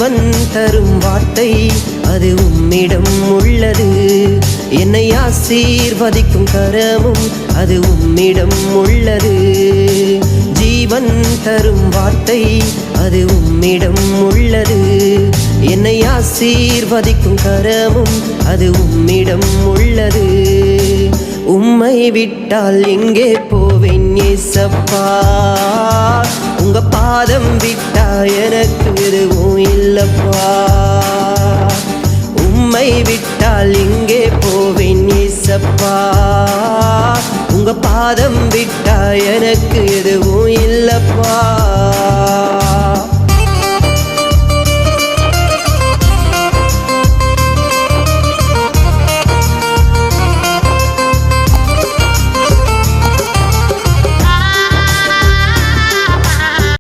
ஜீவன் தரும் வார்த்தை அது உம்மிடம் உள்ளது. என்னை ஆசீர்வதிக்கும் கரமும் அது உம்மிடம் உள்ளது. ஜீவன் தரும் வார்த்தை அது உம்மிடம் உள்ளது. என்னை ஆசீர்வதிக்கும் கரமும் அது உம்மிடம் உள்ளது. உம்மை விட்டால் எங்கே போவேன் ஏசப்பா, உங்க பாதம் விட்டா எனக்கு எதுவும் இல்லப்பா. உம்மை விட்டால் எங்கே போவேன் ஏசப்பா, உங்க பாதம் விட்டா எனக்கு எதுவும் இல்லப்பா.